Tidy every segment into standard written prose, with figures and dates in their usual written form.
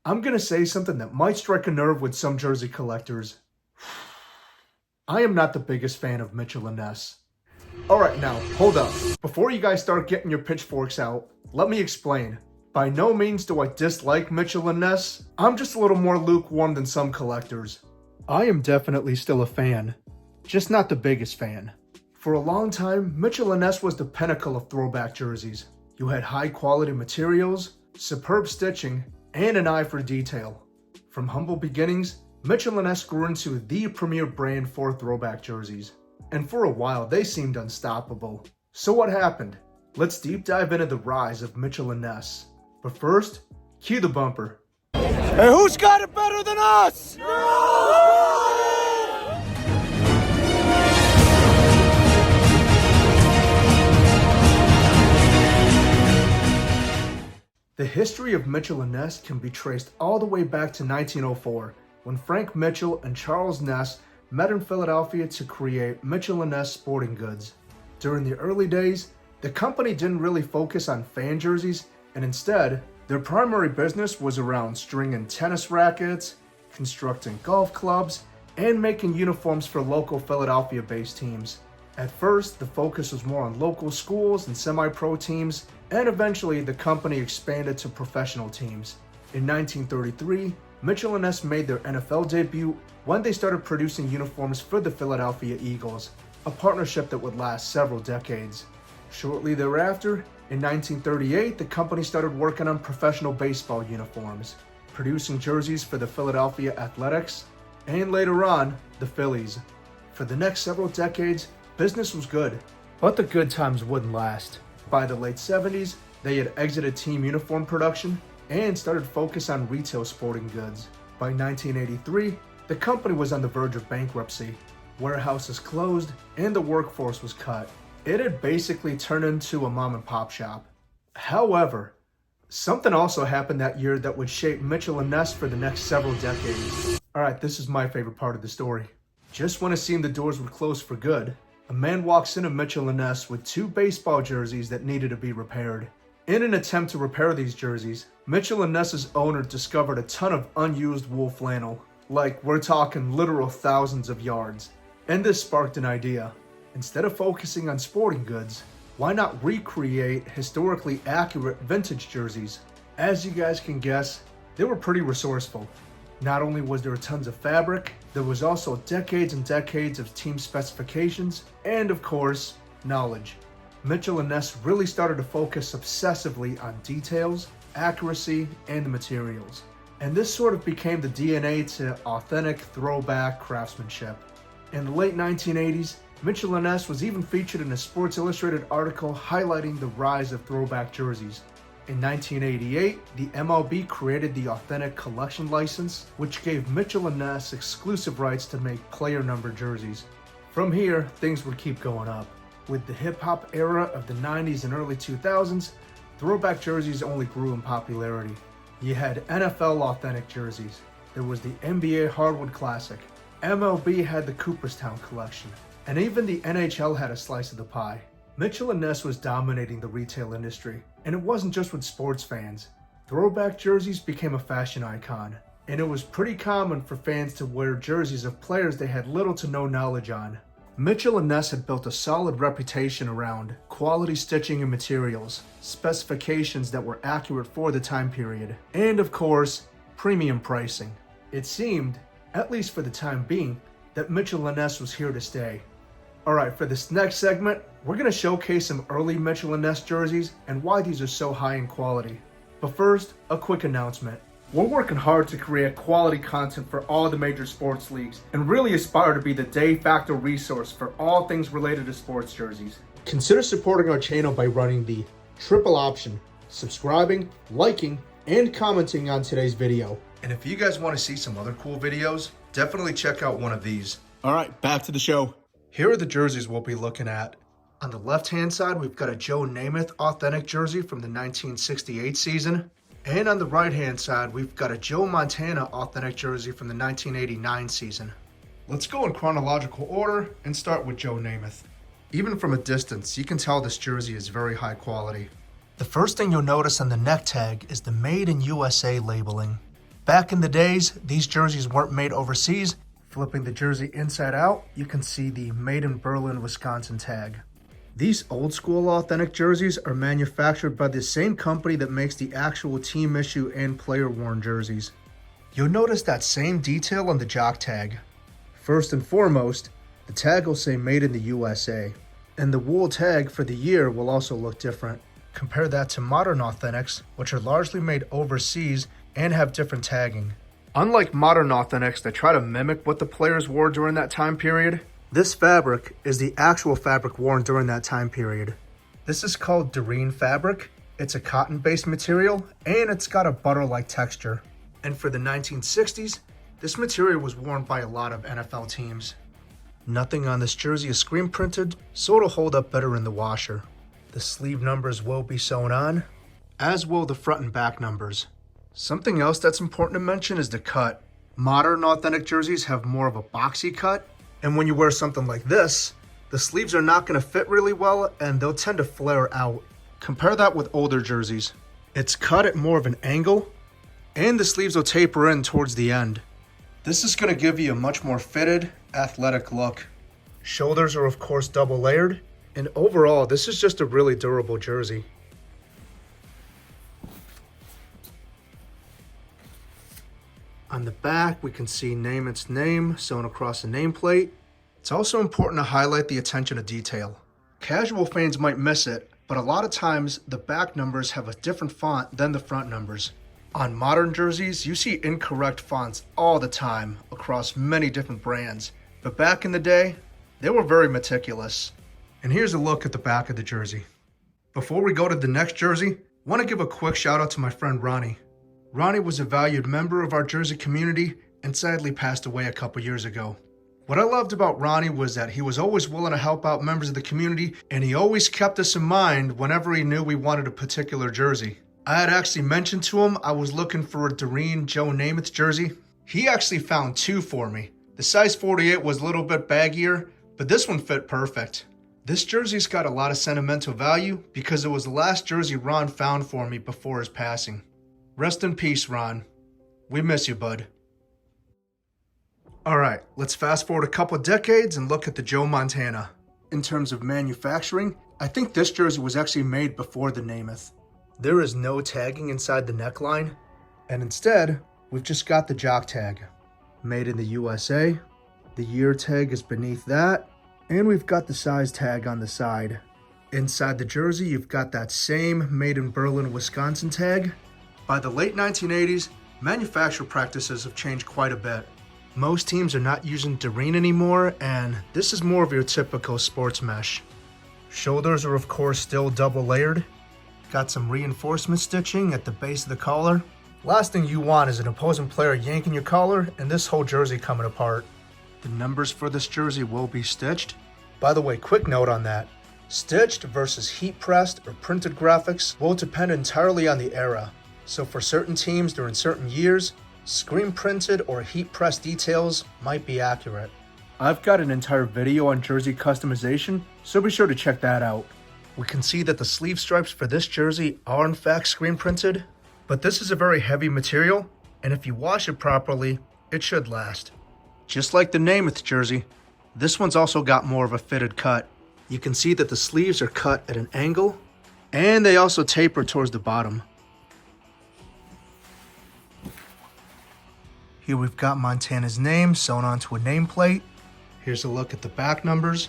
I'm gonna say something that might strike a nerve with some jersey collectors. I am not the biggest fan of Mitchell and Ness. Alright, now, hold up. Before you guys start getting your pitchforks out, let me explain. By no means do I dislike Mitchell and Ness. I'm just a little more lukewarm than some collectors. I am definitely still a fan, just not the biggest fan. For a long time, Mitchell and Ness was the pinnacle of throwback jerseys. You had high quality materials, superb stitching, and an eye for detail. From humble beginnings, Mitchell and Ness grew into the premier brand for throwback jerseys. And for a while, they seemed unstoppable. So what happened? Let's deep dive into the rise of Mitchell and Ness. But first, cue the bumper. Hey, who's got it better than us? The history of Mitchell and Ness can be traced all the way back to 1904, when Frank Mitchell and Charles Ness met in Philadelphia to create Mitchell and Ness Sporting Goods. During the early days, the company didn't really focus on fan jerseys, and instead, their primary business was around stringing tennis rackets, constructing golf clubs, and making uniforms for local Philadelphia-based teams. At first, the focus was more on local schools and semi-pro teams, and eventually the company expanded to professional teams. In 1933, Mitchell and Ness made their NFL debut when they started producing uniforms for the Philadelphia Eagles, a partnership that would last several decades. Shortly thereafter, in 1938, the company started working on professional baseball uniforms, producing jerseys for the Philadelphia Athletics, and later on, the Phillies. For the next several decades, business was good, but the good times wouldn't last. By the late 70s, they had exited team uniform production and started focus on retail sporting goods. By 1983, the company was on the verge of bankruptcy. Warehouses closed and the workforce was cut. It had basically turned into a mom and pop shop. However, something also happened that year that would shape Mitchell and Ness for the next several decades. Alright, this is my favorite part of the story. Just when it seemed the doors would close for good, a man walks into Mitchell and Ness with two baseball jerseys that needed to be repaired. In an attempt to repair these jerseys, Mitchell and Ness's owner discovered a ton of unused wool flannel. Like, we're talking literal thousands of yards. And this sparked an idea. Instead of focusing on sporting goods, why not recreate historically accurate vintage jerseys? As you guys can guess, they were pretty resourceful. Not only was there tons of fabric, there was also decades and decades of team specifications, and of course, knowledge. Mitchell and Ness really started to focus obsessively on details, accuracy, and the materials. And this sort of became the DNA to authentic throwback craftsmanship. In the late 1980s, Mitchell and Ness was even featured in a Sports Illustrated article highlighting the rise of throwback jerseys. In 1988, the MLB created the Authentic Collection license, which gave Mitchell and Ness exclusive rights to make player number jerseys. From here, things would keep going up. With the hip-hop era of the 90s and early 2000s, throwback jerseys only grew in popularity. You had NFL authentic jerseys. There was the NBA Hardwood Classic. MLB had the Cooperstown collection. And even the NHL had a slice of the pie. Mitchell and Ness was dominating the retail industry, and it wasn't just with sports fans. Throwback jerseys became a fashion icon, and it was pretty common for fans to wear jerseys of players they had little to no knowledge on. Mitchell and Ness had built a solid reputation around quality stitching and materials, specifications that were accurate for the time period, and of course, premium pricing. It seemed, at least for the time being, that Mitchell and Ness was here to stay. Alright, for this next segment, we're going to showcase some early Mitchell and Ness jerseys and why these are so high in quality. But first, a quick announcement. We're working hard to create quality content for all the major sports leagues and really aspire to be the de facto resource for all things related to sports jerseys. Consider supporting our channel by running the triple option, subscribing, liking, and commenting on today's video. And if you guys want to see some other cool videos, definitely check out one of these. Alright, back to the show. Here are the jerseys we'll be looking at. On the left-hand side, we've got a Joe Namath authentic jersey from the 1968 season. And on the right-hand side, we've got a Joe Montana authentic jersey from the 1989 season. Let's go in chronological order and start with Joe Namath. Even from a distance, you can tell this jersey is very high quality. The first thing you'll notice on the neck tag is the Made in USA labeling. Back in the days, these jerseys weren't made overseas. Flipping the jersey inside out, you can see the Made in Berlin, Wisconsin tag. These old school authentic jerseys are manufactured by the same company that makes the actual team issue and player worn jerseys. You'll notice that same detail on the jock tag. First and foremost, the tag will say Made in the USA, and the wool tag for the year will also look different. Compare that to modern authentics, which are largely made overseas and have different tagging. Unlike modern authentics that try to mimic what the players wore during that time period, this fabric is the actual fabric worn during that time period. This is called Doreen fabric. It's a cotton-based material, and it's got a butter-like texture. And for the 1960s, this material was worn by a lot of NFL teams. Nothing on this jersey is screen printed, so it'll hold up better in the washer. The sleeve numbers will be sewn on, as will the front and back numbers. Something else that's important to mention is the cut. Modern authentic jerseys have more of a boxy cut, and when you wear something like this, the sleeves are not going to fit really well and they'll tend to flare out. Compare that with older jerseys. It's cut at more of an angle, and the sleeves will taper in towards the end. This is going to give you a much more fitted, athletic look. Shoulders are of course double layered, and overall this is just a really durable jersey. On the back, we can see name its name sewn across the nameplate. It's also important to highlight the attention to detail. Casual fans might miss it, but a lot of times the back numbers have a different font than the front numbers. On modern jerseys, you see incorrect fonts all the time across many different brands, but back in the day, they were very meticulous. And here's a look at the back of the jersey. Before we go to the next jersey, I want to give a quick shout out to my friend Ronnie. Ronnie was a valued member of our jersey community and sadly passed away a couple years ago. What I loved about Ronnie was that he was always willing to help out members of the community, and he always kept us in mind whenever he knew we wanted a particular jersey. I had actually mentioned to him I was looking for a Doreen Joe Namath jersey. He actually found two for me. The size 48 was a little bit baggier, but this one fit perfect. This jersey's got a lot of sentimental value because it was the last jersey Ron found for me before his passing. Rest in peace, Ron. We miss you, bud. Alright, let's fast forward a couple decades and look at the Joe Montana. In terms of manufacturing, I think this jersey was actually made before the Namath. There is no tagging inside the neckline, and instead, we've just got the jock tag. Made in the USA, the year tag is beneath that, and we've got the size tag on the side. Inside the jersey, you've got that same Made in Berlin, Wisconsin tag. By the late 1980s, manufacturer practices have changed quite a bit. Most teams are not using Doreen anymore, and this is more of your typical sports mesh. Shoulders are of course still double layered. Got some reinforcement stitching at the base of the collar. Last thing you want is an opposing player yanking your collar and this whole jersey coming apart. The numbers for this jersey will be stitched. By the way, quick note on that. Stitched versus heat pressed or printed graphics will depend entirely on the era. So for certain teams during certain years, screen printed or heat pressed details might be accurate. I've got an entire video on jersey customization, so be sure to check that out. We can see that the sleeve stripes for this jersey are in fact screen printed, but this is a very heavy material, and if you wash it properly, it should last. Just like the Namath jersey, this one's also got more of a fitted cut. You can see that the sleeves are cut at an angle, and they also taper towards the bottom. Here we've got Montana's name sewn onto a nameplate. Here's a look at the back numbers.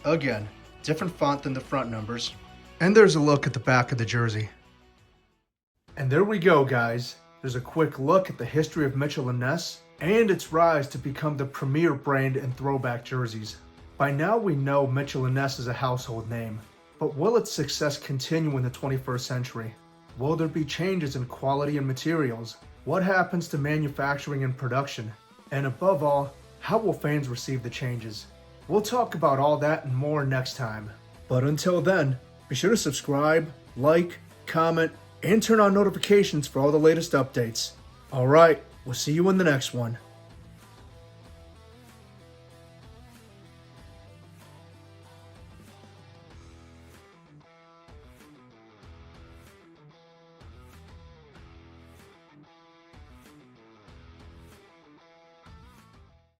Again, different font than the front numbers. And there's a look at the back of the jersey. And there we go, guys. There's a quick look at the history of Mitchell & Ness and its rise to become the premier brand in throwback jerseys. By now we know Mitchell & Ness is a household name, but will its success continue in the 21st century? Will there be changes in quality and materials? What happens to manufacturing and production? And above all, how will fans receive the changes? We'll talk about all that and more next time. But until then, be sure to subscribe, like, comment, and turn on notifications for all the latest updates. Alright, we'll see you in the next one.